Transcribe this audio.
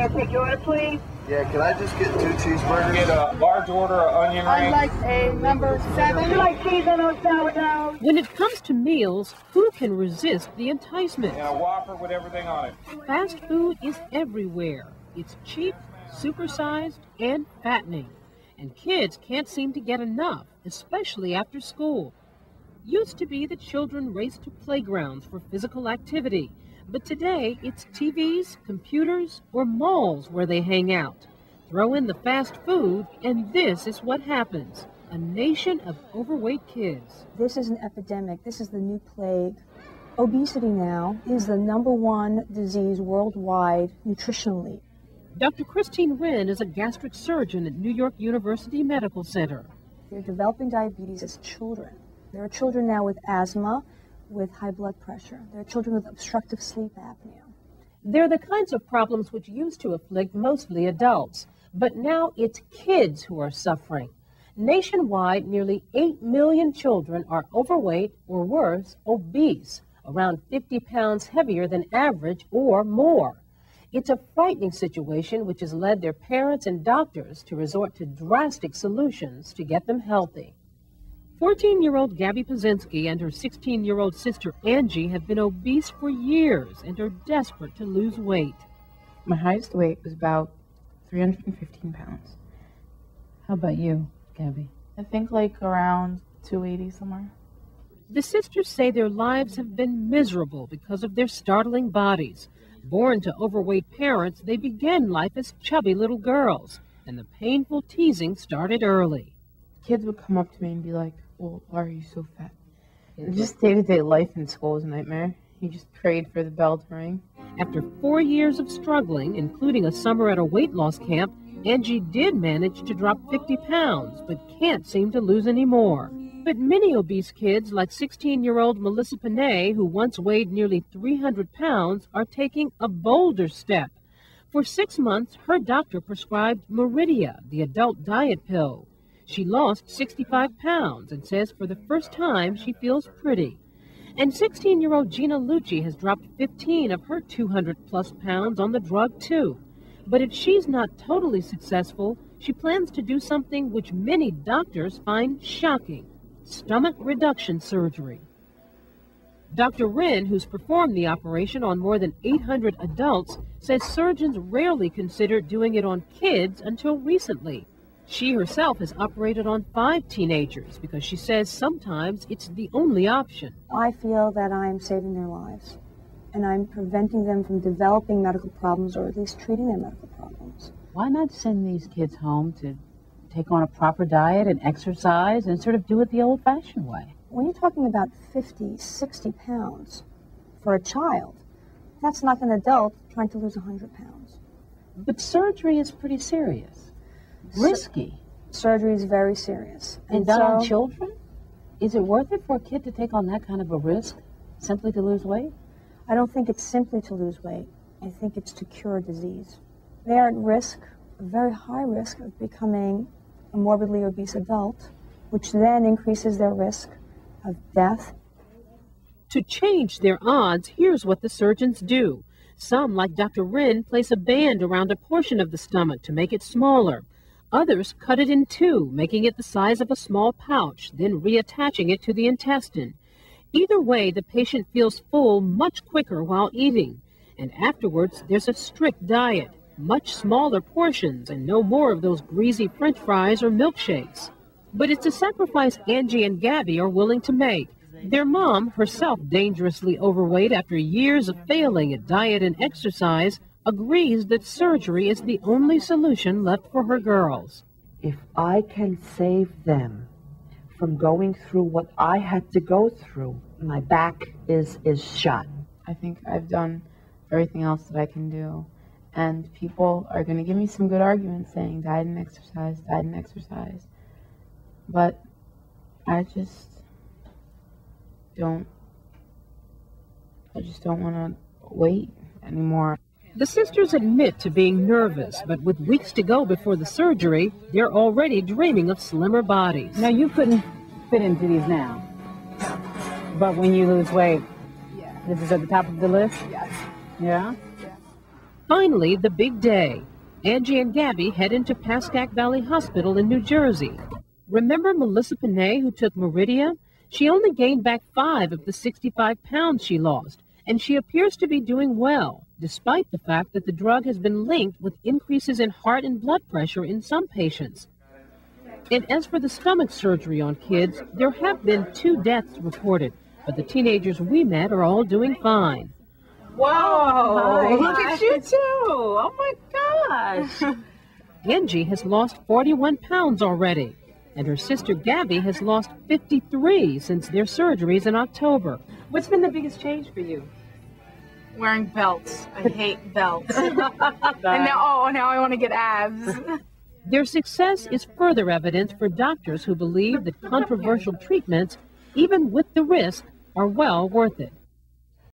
take your order, please? Yeah, can I just get 2 cheeseburgers? Get a large order of onion rings. I'd like a number 7. You like cheese on those sourdoughs? When it comes to meals, who can resist the enticement? And a Whopper with everything on it. Fast food is everywhere. It's cheap, supersized, and fattening. And kids can't seem to get enough, especially after school. Used to be that children raced to playgrounds for physical activity, but today it's TVs, computers, or malls where they hang out. Throw in the fast food, and this is what happens. A nation of overweight kids. This is an epidemic. This is the new plague. Obesity now is the #1 disease worldwide nutritionally. Dr. Christine Wren is a gastric surgeon at New York University Medical Center. They're developing diabetes as children. There are children now with asthma, with high blood pressure. There are children with obstructive sleep apnea. They're the kinds of problems which used to afflict mostly adults, but now it's kids who are suffering. Nationwide, nearly 8 million children are overweight or worse, obese, around 50 pounds heavier than average or more. It's a frightening situation which has led their parents and doctors to resort to drastic solutions to get them healthy. 14-year-old Gabby Pazinski and her 16-year-old sister Angie have been obese for years and are desperate to lose weight. My highest weight was about 315 pounds. How about you, Gabby? I think like around 280 somewhere. The sisters say their lives have been miserable because of their startling bodies. Born to overweight parents, they began life as chubby little girls, and the painful teasing started early. Kids would come up to me and be like, well, why are you so fat? Just day-to-day life in school was a nightmare. You just prayed for the bell to ring. After 4 years of struggling, including a summer at a weight loss camp, Angie did manage to drop 50 pounds, but can't seem to lose any more. But many obese kids, like 16-year-old Melissa Panay, who once weighed nearly 300 pounds, are taking a bolder step. For 6 months, her doctor prescribed Meridia, the adult diet pill. She lost 65 pounds and says for the first time she feels pretty. And 16-year-old Gina Lucci has dropped 15 of her 200-plus pounds on the drug, too. But if she's not totally successful, she plans to do something which many doctors find shocking: stomach reduction surgery. Dr. Wren, who's performed the operation on more than 800 adults, says surgeons rarely consider doing it on kids until recently. She herself has operated on 5 teenagers because she says sometimes it's the only option. I feel that I'm saving their lives, and I'm preventing them from developing medical problems, or at least treating their medical problems. Why not send these kids home to take on a proper diet and exercise and sort of do it the old-fashioned way? When you're talking about 50, 60 pounds for a child, that's like an adult trying to lose 100 pounds. But surgery is pretty serious. Risky. Surgery is very serious. And done on children? Is it worth it for a kid to take on that kind of a risk simply to lose weight? I don't think it's simply to lose weight. I think it's to cure a disease. They are at risk, a very high risk, of becoming a morbidly obese adult, which then increases their risk of death. To change their odds, here's what the surgeons do. Some, like Dr. Wren, place a band around a portion of the stomach to make it smaller. Others cut it in 2, making it the size of a small pouch, then reattaching it to the intestine. Either way, the patient feels full much quicker while eating. And afterwards, there's a strict diet, much smaller portions, and no more of those greasy French fries or milkshakes. But it's a sacrifice Angie and Gabby are willing to make. Their mom, herself dangerously overweight after years of failing at diet and exercise, agrees that surgery is the only solution left for her girls. If I can save them from going through what I had to go through, my back is shot. I think I've done everything else that I can do. And people are going to give me some good arguments saying diet and exercise, diet and exercise. But I just don't want to wait anymore. The sisters admit to being nervous, but with weeks to go before the surgery, they're already dreaming of slimmer bodies. Now, you couldn't fit into these now. But when you lose weight, this is at the top of the list? Yes. Yeah? Finally, the big day. Angie and Gabby head into Pascack Valley Hospital in New Jersey. Remember Melissa Panay, who took Meridia? She only gained back 5 of the 65 pounds she lost, and she appears to be doing well, despite the fact that the drug has been linked with increases in heart and blood pressure in some patients. And as for the stomach surgery on kids, there have been 2 deaths reported, but the teenagers we met are all doing fine. Whoa, look at you too. Oh my gosh. Angie has lost 41 pounds already, and her sister Gabby has lost 53 since their surgeries in October. What's been the biggest change for you? Wearing belts. I hate belts. And now I want to get abs. Their success is further evidence for doctors who believe that controversial treatments, even with the risk, are well worth it.